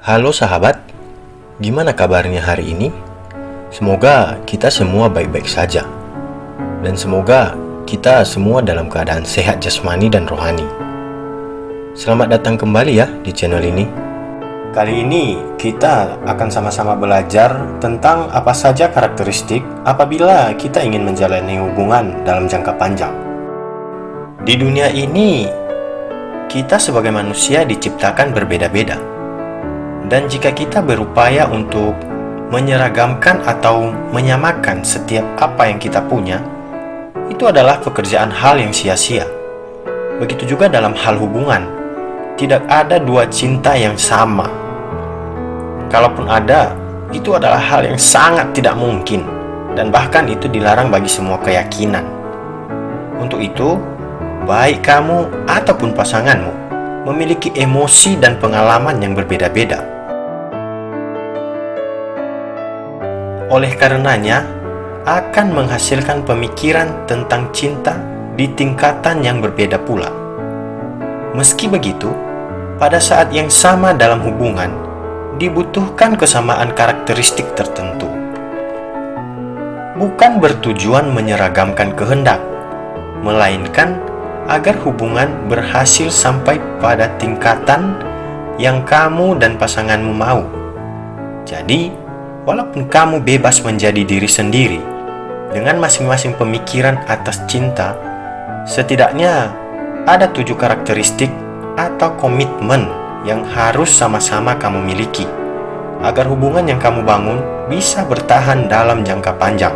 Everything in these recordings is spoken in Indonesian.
Halo sahabat, gimana kabarnya hari ini? Semoga kita semua baik-baik saja. Dan semoga kita semua dalam keadaan sehat jasmani dan rohani. Selamat datang kembali ya di channel ini. Kali ini kita akan sama-sama belajar tentang apa saja karakteristik apabila kita ingin menjalani hubungan dalam jangka panjang. Di dunia ini, kita sebagai manusia diciptakan berbeda-beda. Dan jika kita berupaya untuk menyeragamkan atau menyamakan setiap apa yang kita punya, itu adalah pekerjaan hal yang sia-sia. Begitu juga dalam hal hubungan, tidak ada dua cinta yang sama. Kalaupun ada, itu adalah hal yang sangat tidak mungkin, dan bahkan itu dilarang bagi semua keyakinan. Untuk itu, baik kamu ataupun pasanganmu memiliki emosi dan pengalaman yang berbeda-beda. Oleh karenanya, akan menghasilkan pemikiran tentang cinta di tingkatan yang berbeda pula. Meski begitu, pada saat yang sama dalam hubungan, dibutuhkan kesamaan karakteristik tertentu. Bukan bertujuan menyeragamkan kehendak, melainkan agar hubungan berhasil sampai pada tingkatan yang kamu dan pasanganmu mau. Jadi, walaupun kamu bebas menjadi diri sendiri dengan masing-masing pemikiran atas cinta, setidaknya ada 7 karakteristik atau komitmen yang harus sama-sama kamu miliki agar hubungan yang kamu bangun bisa bertahan dalam jangka panjang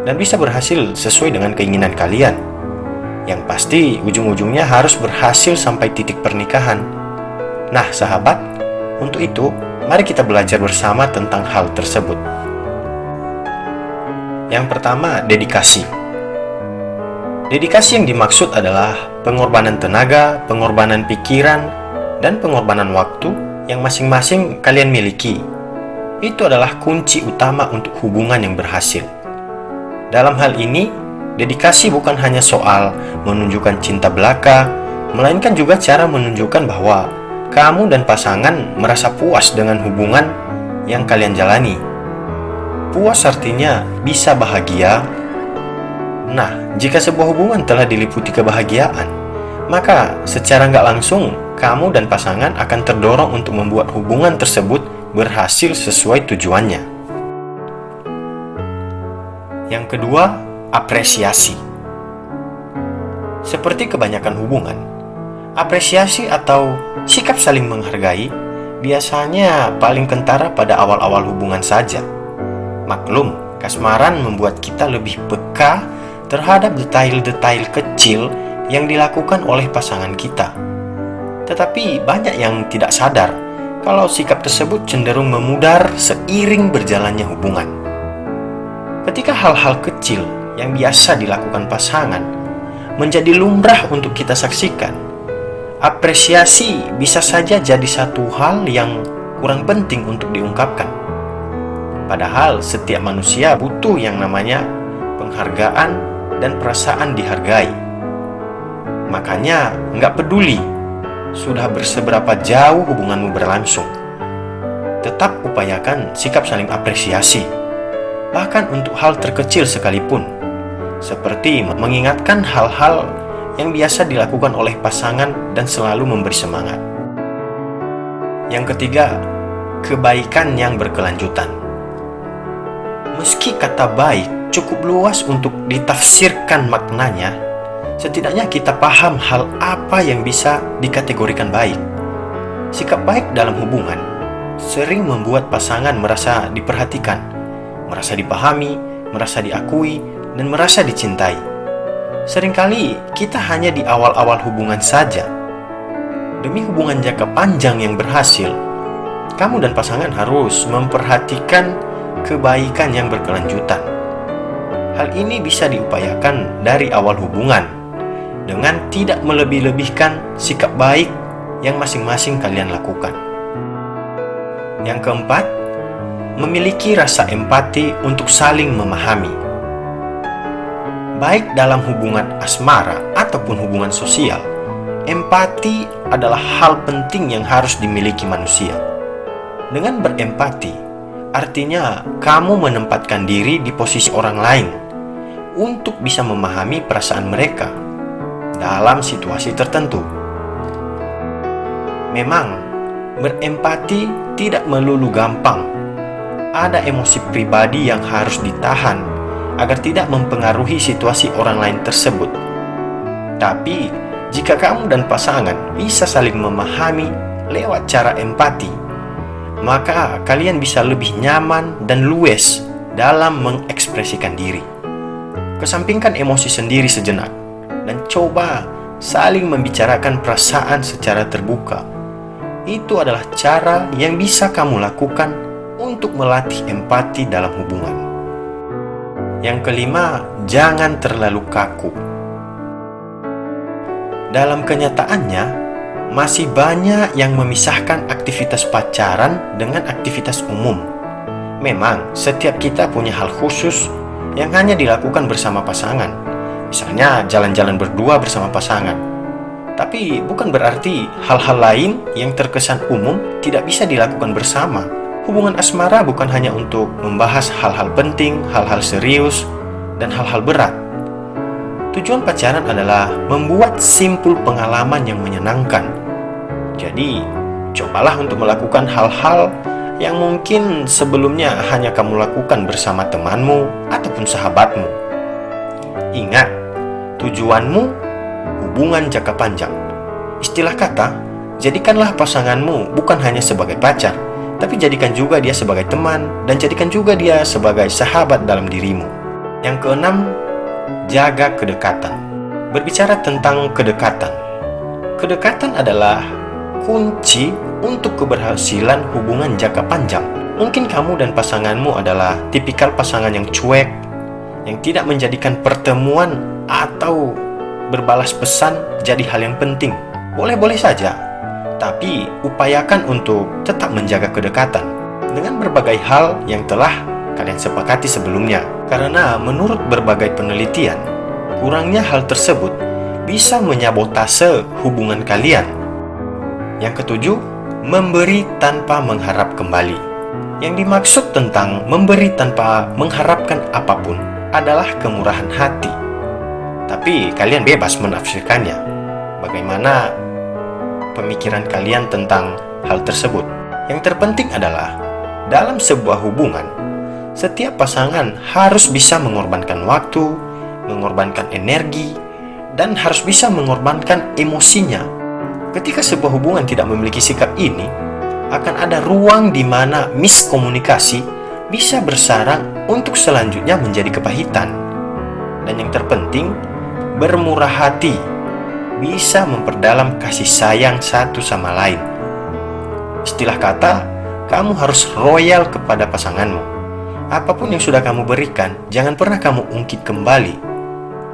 dan bisa berhasil sesuai dengan keinginan kalian. Yang pasti ujung-ujungnya harus berhasil sampai titik pernikahan. Nah sahabat, untuk itu mari kita belajar bersama tentang hal tersebut. Yang pertama, dedikasi. Dedikasi yang dimaksud adalah pengorbanan tenaga, pengorbanan pikiran, dan pengorbanan waktu yang masing-masing kalian miliki. Itu adalah kunci utama untuk hubungan yang berhasil. Dalam hal ini, dedikasi bukan hanya soal menunjukkan cinta belaka, melainkan juga cara menunjukkan bahwa kamu dan pasangan merasa puas dengan hubungan yang kalian jalani. Puas artinya bisa bahagia. Nah, jika sebuah hubungan telah diliputi kebahagiaan, maka secara nggak langsung kamu dan pasangan akan terdorong untuk membuat hubungan tersebut berhasil sesuai tujuannya. Yang kedua, apresiasi. Seperti kebanyakan hubungan, apresiasi atau sikap saling menghargai biasanya paling kentara pada awal-awal hubungan saja. Maklum, kasmaran membuat kita lebih peka terhadap detail-detail kecil yang dilakukan oleh pasangan kita. Tetapi banyak yang tidak sadar kalau sikap tersebut cenderung memudar seiring berjalannya hubungan. Ketika hal-hal kecil yang biasa dilakukan pasangan menjadi lumrah untuk kita saksikan, apresiasi bisa saja jadi satu hal yang kurang penting untuk diungkapkan. Padahal setiap manusia butuh yang namanya penghargaan dan perasaan dihargai. Makanya nggak peduli sudah berseberapa jauh hubunganmu berlangsung, tetap upayakan sikap saling apresiasi, bahkan untuk hal terkecil sekalipun, seperti mengingatkan hal-hal yang biasa dilakukan oleh pasangan dan selalu memberi semangat. Yang ketiga, kebaikan yang berkelanjutan. Meski kata baik cukup luas untuk ditafsirkan maknanya, setidaknya kita paham hal apa yang bisa dikategorikan baik. Sikap baik dalam hubungan sering membuat pasangan merasa diperhatikan, merasa dipahami, merasa diakui, dan merasa dicintai. Seringkali kita hanya di awal-awal hubungan saja. Demi hubungan jangka panjang yang berhasil, kamu dan pasangan harus memperhatikan kebaikan yang berkelanjutan. Hal ini bisa diupayakan dari awal hubungan dengan tidak melebih-lebihkan sikap baik yang masing-masing kalian lakukan. Yang keempat, memiliki rasa empati untuk saling memahami. Baik dalam hubungan asmara ataupun hubungan sosial, empati adalah hal penting yang harus dimiliki manusia. Dengan berempati, artinya kamu menempatkan diri di posisi orang lain untuk bisa memahami perasaan mereka dalam situasi tertentu. Memang, berempati tidak melulu gampang. Ada emosi pribadi yang harus ditahan agar tidak mempengaruhi situasi orang lain tersebut. Tapi, jika kamu dan pasangan bisa saling memahami lewat cara empati, maka kalian bisa lebih nyaman dan luwes dalam mengekspresikan diri. Kesampingkan emosi sendiri sejenak dan coba saling membicarakan perasaan secara terbuka. Itu adalah cara yang bisa kamu lakukan untuk melatih empati dalam hubungan. Yang kelima, jangan terlalu kaku. Dalam kenyataannya, masih banyak yang memisahkan aktivitas pacaran dengan aktivitas umum. Memang, setiap kita punya hal khusus yang hanya dilakukan bersama pasangan. Misalnya, jalan-jalan berdua bersama pasangan. Tapi, bukan berarti hal-hal lain yang terkesan umum tidak bisa dilakukan bersama. Hubungan asmara bukan hanya untuk membahas hal-hal penting, hal-hal serius, dan hal-hal berat. Tujuan pacaran adalah membuat simpul pengalaman yang menyenangkan. Jadi, cobalah untuk melakukan hal-hal yang mungkin sebelumnya hanya kamu lakukan bersama temanmu ataupun sahabatmu. Ingat, tujuanmu hubungan jangka panjang. Istilah kata, jadikanlah pasanganmu bukan hanya sebagai pacar, tapi jadikan juga dia sebagai teman dan jadikan juga dia sebagai sahabat dalam dirimu. Yang keenam, jaga kedekatan. Berbicara tentang kedekatan. Kedekatan adalah kunci untuk keberhasilan hubungan jangka panjang. Mungkin kamu dan pasanganmu adalah tipikal pasangan yang cuek, yang tidak menjadikan pertemuan atau berbalas pesan jadi hal yang penting. Boleh-boleh saja, tapi upayakan untuk tetap menjaga kedekatan dengan berbagai hal yang telah kalian sepakati sebelumnya. Karena menurut berbagai penelitian, kurangnya hal tersebut bisa menyabotase hubungan kalian. Yang ketujuh, memberi tanpa mengharap kembali. Yang dimaksud tentang memberi tanpa mengharapkan apapun adalah kemurahan hati. Tapi kalian bebas menafsirkannya. Bagaimana pemikiran kalian tentang hal tersebut? Yang terpenting adalah dalam sebuah hubungan, setiap pasangan harus bisa mengorbankan waktu, mengorbankan energi, dan harus bisa mengorbankan emosinya. Ketika sebuah hubungan tidak memiliki sikap ini, akan ada ruang di mana miskomunikasi bisa bersarang untuk selanjutnya menjadi kepahitan. Dan yang terpenting, bermurah hati bisa memperdalam kasih sayang satu sama lain. Istilah kata, kamu harus royal kepada pasanganmu. Apapun yang sudah kamu berikan, jangan pernah kamu ungkit kembali,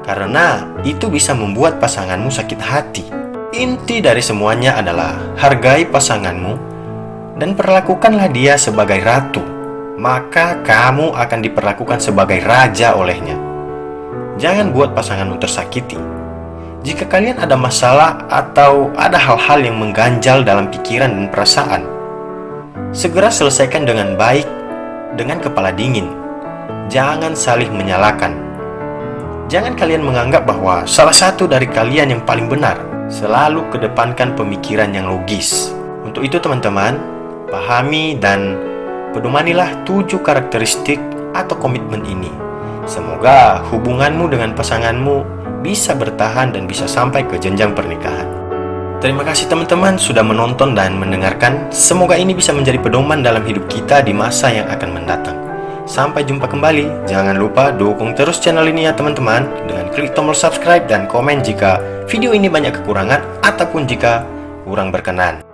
karena itu bisa membuat pasanganmu sakit hati. Inti dari semuanya adalah hargai pasanganmu dan perlakukanlah dia sebagai ratu, maka kamu akan diperlakukan sebagai raja olehnya. Jangan buat pasanganmu tersakiti. Jika kalian ada masalah atau ada hal-hal yang mengganjal dalam pikiran dan perasaan, segera selesaikan dengan baik, dengan kepala dingin. Jangan saling menyalahkan. Jangan kalian menganggap bahwa salah satu dari kalian yang paling benar. Selalu kedepankan pemikiran yang logis. Untuk itu teman-teman, pahami dan pedomanilah 7 karakteristik atau komitmen ini. Semoga hubunganmu dengan pasanganmu bisa bertahan dan bisa sampai ke jenjang pernikahan. Terima kasih teman-teman sudah menonton dan mendengarkan. Semoga ini bisa menjadi pedoman dalam hidup kita di masa yang akan mendatang. Sampai jumpa kembali. Jangan lupa dukung terus channel ini ya teman-teman, dengan klik tombol subscribe dan komen jika video ini banyak kekurangan ataupun jika kurang berkenan.